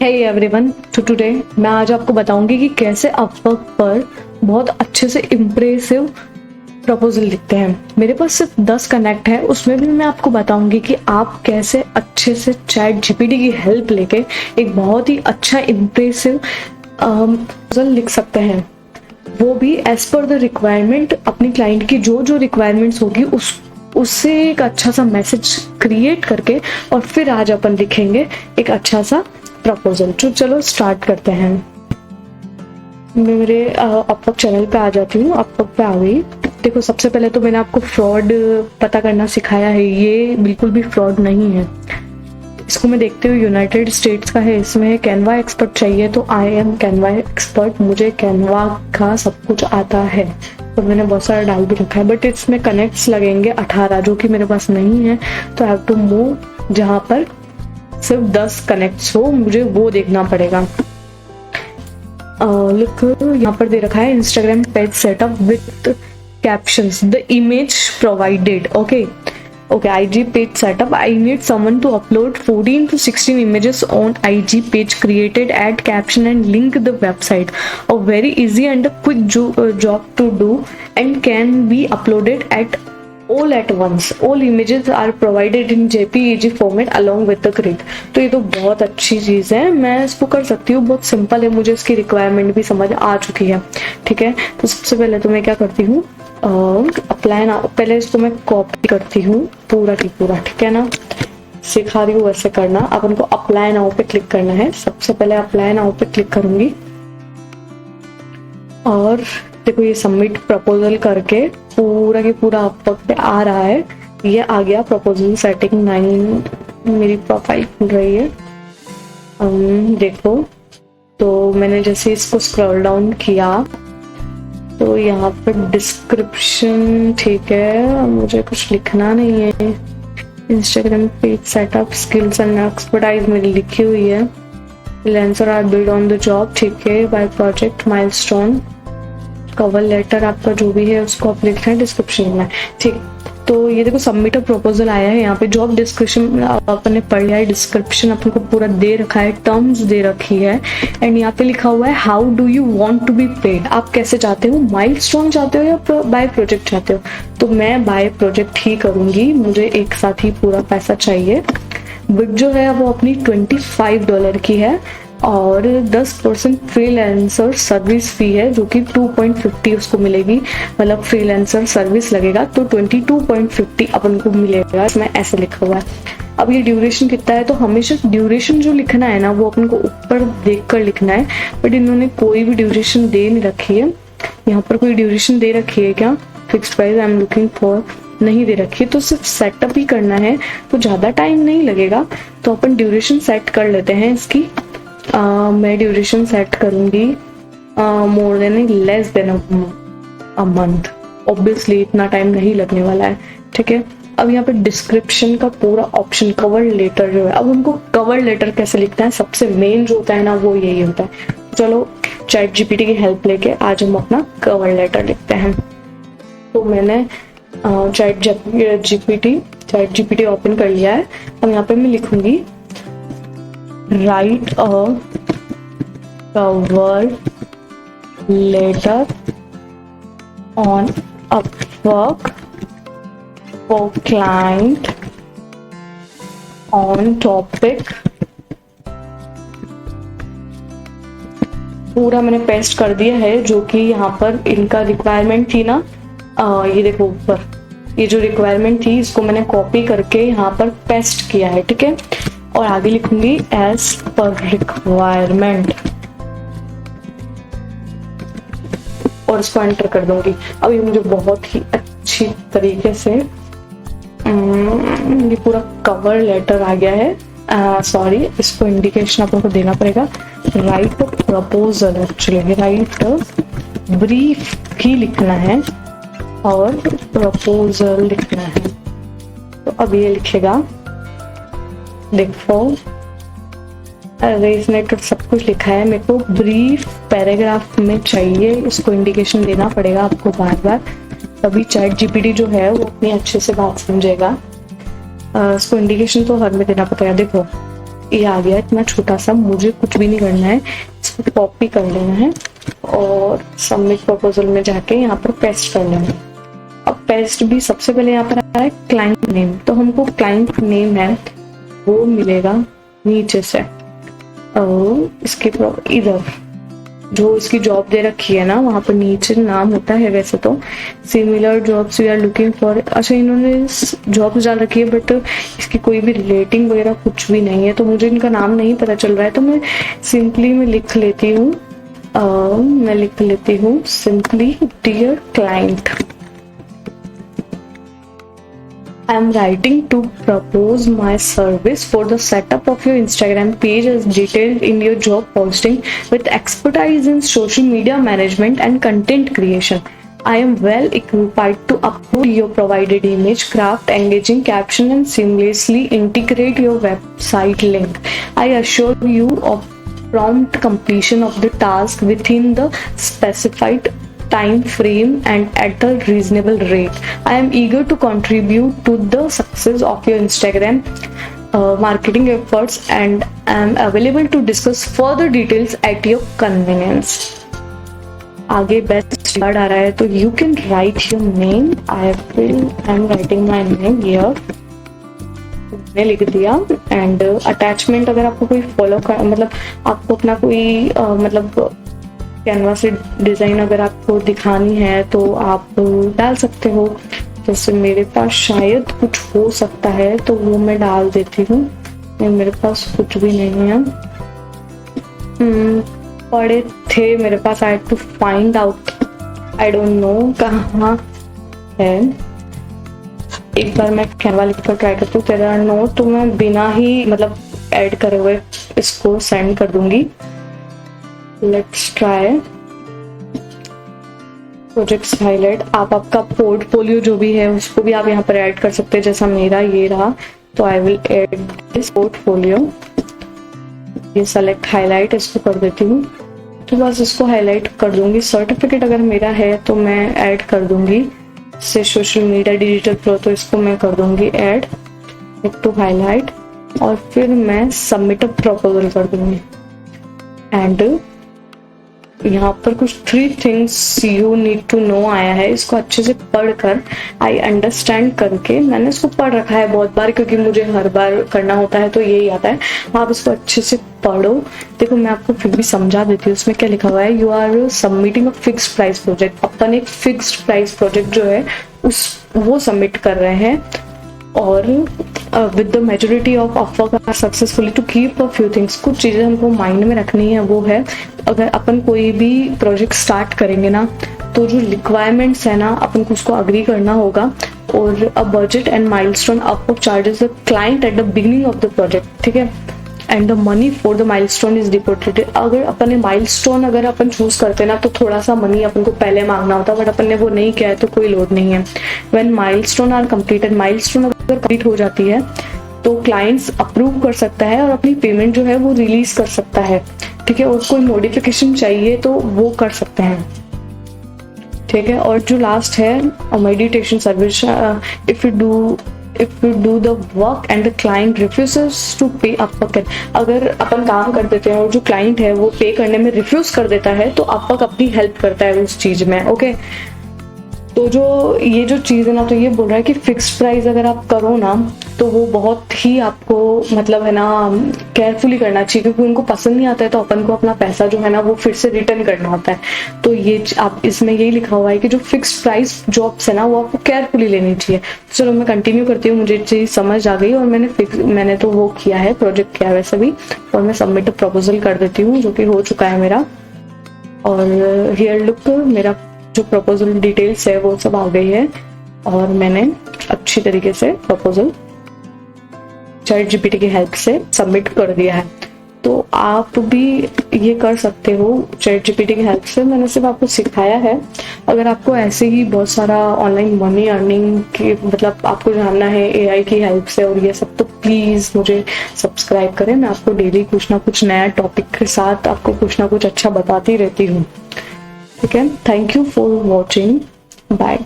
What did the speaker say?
Hey everyone, तो today मैं आज आपको बताऊंगी कि कैसे अपवर्क पर बहुत अच्छे से इम्प्रेसिव प्रपोजल लिखते हैं। मेरे पास सिर्फ 10 कनेक्ट है, उसमें भी मैं आपको बताऊंगी कि आप कैसे अच्छे से चैट जीपीटी की हेल्प लेके एक बहुत ही अच्छा इम्प्रेसिव प्रपोजल लिख सकते हैं, वो भी एज पर द रिक्वायरमेंट। अपनी क्लाइंट की जो जो रिक्वायरमेंट्स होगी उससे एक अच्छा सा मैसेज क्रिएट करके और फिर आज अपन लिखेंगे एक अच्छा सा प्रपोजल। तो चलो स्टार्ट करते हैं। मैं मेरे अपवर्क चैनल पे आ जाती हूँ। अपवर्क पे आ गई। देखो, सबसे पहले तो मैंने आपको फ्रॉड पता करना सिखाया है। ये बिल्कुल भी फ्रॉड नहीं है। इसको मैं देखते हुए यूनाइटेड स्टेट्स का है। इसमें कैनवा एक्सपर्ट चाहिए, तो आई एम कैनवा एक्सपर्ट। मुझे कैनवा का सब कुछ आता है और मैंने बहुत सारा डाल भी रखा है, बट इसमें कनेक्ट्स लगेंगे 18 जो कि मेरे पास नहीं है। तो आई हैव टू मूव जहाँ पर सिर्फ 10 कनेक्ट्स हो, मुझे वो देखना पड़ेगा। लुक, यहाँ पर दे रखा है Instagram page setup with captions, the image provided. Okay, IG page setup. I need someone to upload 14 to 16 images on IG page, created, add caption and link the website. A very easy and a quick job to do and can be uploaded all at once. All images are provided in JPEG format along with the grid. तो ये तो बहुत अच्छी चीज है, मैं इसको कर सकती हूँ। बहुत सिंपल है, मुझे इसकी रिक्वायरमेंट भी समझ आ चुकी है। ठीक है, तो सबसे पहले तो मैं क्या करती हूँ, अप्लाई नाउ। पहले इसको मैं कॉपी करती हूँ पूरा की पूरा। ठीक है ना, सिखा रही हूँ वैसे करना। अब उनको अप्लाई नाउ पे क्लिक करना है। सबसे पहले अप्लाई नाउ पे क्लिक करूंगी और देखो ये सबमिट प्रपोजल करके पूरा की पूरा अपवर्क पे आ रहा है। ये आ गया प्रपोजल सेटिंग 9, मेरी प्रोफाइल खुल रही है। देखो, तो मैंने जैसे इसको स्क्रॉल डाउन किया तो यहाँ पर डिस्क्रिप्शन, ठीक है, मुझे कुछ लिखना नहीं है। Instagram page setup, skills and expertise मेरी लिखी हुई है। Freelancer are billed on the job, ठीक है, by project milestone. Cover letter आपका जो भी है उसको आप लिखना है डिस्क्रिप्शन में। ठीक, तो ये देखो सबमिट अ प्रपोजल आया है। यहाँ पे जॉब डिस्क्रिप्शन अपन ने पढ़ लिया है, डिस्क्रिप्शन अपन को पूरा दे रखा है, टर्म्स दे रखी है एंड यहाँ पे लिखा हुआ है how do you want to be paid. आप कैसे चाहते हो, माइलस्टोन चाहते हो या बाय प्रोजेक्ट चाहते हो? तो मैं बाय प्रोजेक्ट ही करूंगी, मुझे एक साथ ही पूरा पैसा चाहिए। बिड जो है वो अपनी $25 की है और 10% फ्रीलांसर सर्विस फी है जो कि 2.50 उसको मिलेगी। मतलब फ्रीलांसर सर्विस लगेगा तो 22.50 अपन को मिलेगा। इसमें ऐसे लिखा हुआ है। अब ये ड्यूरेशन कितना है, तो हमेशा ड्यूरेशन जो लिखना है ना वो अपन को ऊपर देखकर लिखना है, बट इन्होंने कोई भी ड्यूरेशन दे नहीं रखी है। यहाँ पर कोई ड्यूरेशन दे रखी है क्या? Fix price I am looking for नहीं दे रखी है, तो सिर्फ सेटअप ही करना है तो ज्यादा टाइम नहीं लगेगा। तो अपन ड्यूरेशन सेट कर लेते हैं इसकी। मैं ड्यूरेशन सेट करूंगी more than less than a month. Obviously इतना टाइम नहीं लगने वाला है। ठीक है, अब यहाँ पे डिस्क्रिप्शन का पूरा ऑप्शन, कवर लेटर जो है, अब उनको कवर लेटर कैसे लिखना है, सबसे मेन जो होता है ना वो यही होता है। चलो चैट जीपीटी की हेल्प लेके आज हम अपना कवर लेटर लिखते हैं। तो मैंने चैट जीपीटी ओपन कर लिया है। अब यहाँ पे मैं लिखूंगी write a cover letter on Upwork for client on topic। पूरा मैंने पेस्ट कर दिया है जो कि यहाँ पर इनका रिक्वायरमेंट थी ना। ये देखो ऊपर ये जो रिक्वायरमेंट थी इसको मैंने कॉपी करके यहाँ पर पेस्ट किया है। ठीक है, और आगे लिखूंगी एज पर रिक्वायरमेंट और इसको एंटर कर दूंगी। अब ये मुझे बहुत ही अच्छी तरीके से ये पूरा कवर लेटर आ गया है। सॉरी, इसको इंडिकेशन अपन को देना पड़ेगा। Write proposal, actually write brief ही लिखना है और प्रपोजल लिखना है। तो अब ये लिखेगा, देखो अरे इसने तो सब कुछ लिखा है, मेरे को ब्रीफ पैराग्राफ में चाहिए। इसको इंडिकेशन देना पड़ेगा आपको बार बार, तभी चैट जीपीटी जो है वो अपनी अच्छे से बात समझेगा। इसको इंडिकेशन तो हर में देना पड़ेगा। देखो ये आ गया इतना छोटा सा, मुझे कुछ भी नहीं करना है, इसको कॉपी कर लेना है और सबमिट प्रपोजल में जाके यहाँ पर पेस्ट कर लेना है। अब पेस्ट भी सबसे पहले यहाँ पर आया है क्लाइंट नेम, तो हमको क्लाइंट नेम है वो मिलेगा नीचे से, और इसके इधर जो इसकी जॉब दे रखी है ना वहां पर नीचे नाम होता है वैसे तो similar jobs we are looking for. अच्छा इन्होंने जॉब्स डाल रखी है बट इसकी कोई भी रेटिंग वगैरह कुछ भी नहीं है, तो मुझे इनका नाम नहीं पता चल रहा है, तो मैं सिंपली मैं लिख लेती हूँ simply dear client, I am writing to propose my service for the setup of your Instagram page as detailed in your job posting with expertise in social media management and content creation. I am well equipped to upload your provided image, craft engaging caption and seamlessly integrate your website link. I assure you of prompt completion of the task within the specified time frame and at a reasonable rate. I am eager to contribute to the success of your Instagram marketing efforts and am available to discuss further details at your convenience. आगे best word आ रहा है तो you can write your name. I am writing my name here. मैंने लिख दिया and attachment अगर आपको कोई फॉलो कर मतलब आपको अपना कोई मतलब कैनवा से डिज़ाइन अगर आपको दिखानी है तो आप डाल सकते हो। जैसे मेरे पास शायद कुछ हो सकता है तो वो मैं डाल देती हूँ, मेरे पास कुछ भी नहीं है। पड़े थे मेरे पास, I had to find out, I don't know कहाँ है। एक बार मैं कैनवा लिख कर ट्राई करती हूँ, तेरा नो तो मैं बिना ही मतलब ऐड करे हुए इसको सेंड कर दूंगी। Let's try projects highlight. आप आपका पोर्टफोलियो जो भी है उसको भी आप यहाँ पर ऐड कर सकते हैं, जैसा मेरा ये रहा तो I will add this portfolio. ये सेलेक्ट हाईलाइट इसको कर देती हूँ, तो बस इसको हाईलाइट कर दूंगी। सर्टिफिकेट अगर मेरा है तो मैं ऐड कर दूंगी, से सोशल मीडिया डिजिटल प्रो तो इसको मैं कर दूंगी ऐड टू हाईलाइट, और फिर मैं सबमिट अ प्रपोजल कर दूंगी। एंड यहाँ पर कुछ 3 things you need to know आया है, इसको अच्छे से पढ़कर आई अंडरस्टैंड करके मैंने इसको पढ़ रखा है बहुत बार, क्योंकि मुझे हर बार करना होता है तो यही आता है। आप इसको अच्छे से पढ़ो। देखो मैं आपको फिर भी समझा देती हूँ उसमें क्या लिखा हुआ है। You are submitting a fixed price project, अपन एक फिक्स्ड प्राइस प्रोजेक्ट जो है वो सबमिट कर रहे हैं, और with the majority of offer are successfully to keep a few things. कुछ चीज़ें हमको माइंड में रखनी है, वो है अगर अपन कोई भी प्रोजेक्ट स्टार्ट करेंगे ना तो जो रिक्वायरमेंट्स है ना अपन को उसको अग्री करना होगा, और a budget and milestone Upwork charges the client at the beginning of the project, ठीक है, and the money for the milestone is deposited. अगर अपन ने माइलस्टोन अगर अपन चूज करते ना तो थोड़ा सा मनी अपन को पहले मांगना होता, बट अपन ने वो नहीं किया है तो कोई लोड नहीं है। When milestone are completed, milestone अगर कंप्लीट हो जाती है तो क्लाइंट्स अप्रूव कर सकता है और अपनी पेमेंट जो है वो रिलीज कर सकता है, ठीक है, और कोई मॉडिफिकेशन चाहिए तो वो कर सकते हैं, ठीक है। और जो लास्ट है mediation service, if you do the work and the client refuses to pay Upwork, अगर अपन काम कर देते हैं और जो क्लाइंट है वो पे करने में रिफ्यूज कर देता है तो अपवर्क अपनी हेल्प करता है उस चीज में, ओके। तो जो ये जो चीज़ है ना, तो ये बोल रहा है कि फिक्स्ड प्राइस अगर आप करो ना तो वो बहुत ही आपको मतलब है ना केयरफुली करना चाहिए, क्योंकि उनको पसंद नहीं आता है तो अपन को अपना पैसा जो है ना वो फिर से रिटर्न करना होता है। तो ये आप इसमें यही लिखा हुआ है कि जो फिक्स्ड प्राइस जॉब्स है ना वो आपको केयरफुली लेनी चाहिए। चलो मैं कंटिन्यू करती हूँ, मुझे चीज़ समझ आ गई और मैंने तो वो किया है, प्रोजेक्ट किया है वैसे भी, और मैं सबमिट प्रपोजल कर देती हूँ जो कि हो चुका है मेरा। और हियर लुक, मेरा जो प्रपोजल डिटेल्स है वो सब आ गई है और मैंने अच्छी तरीके से प्रपोजल चैट जीपीटी की हेल्प से सबमिट कर दिया है। तो आप भी ये कर सकते हो चैट जीपीटी की हेल्प से। मैंने सिर्फ आपको सिखाया है, अगर आपको ऐसे ही बहुत सारा ऑनलाइन मनी अर्निंग की मतलब आपको जानना है एआई की हेल्प से और ये सब, तो प्लीज़ मुझे सब्सक्राइब करें। मैं आपको डेली कुछ ना कुछ नया टॉपिक के साथ आपको कुछ ना कुछ अच्छा बताती रहती हूँ, ठीक है। Thank you for watching, bye.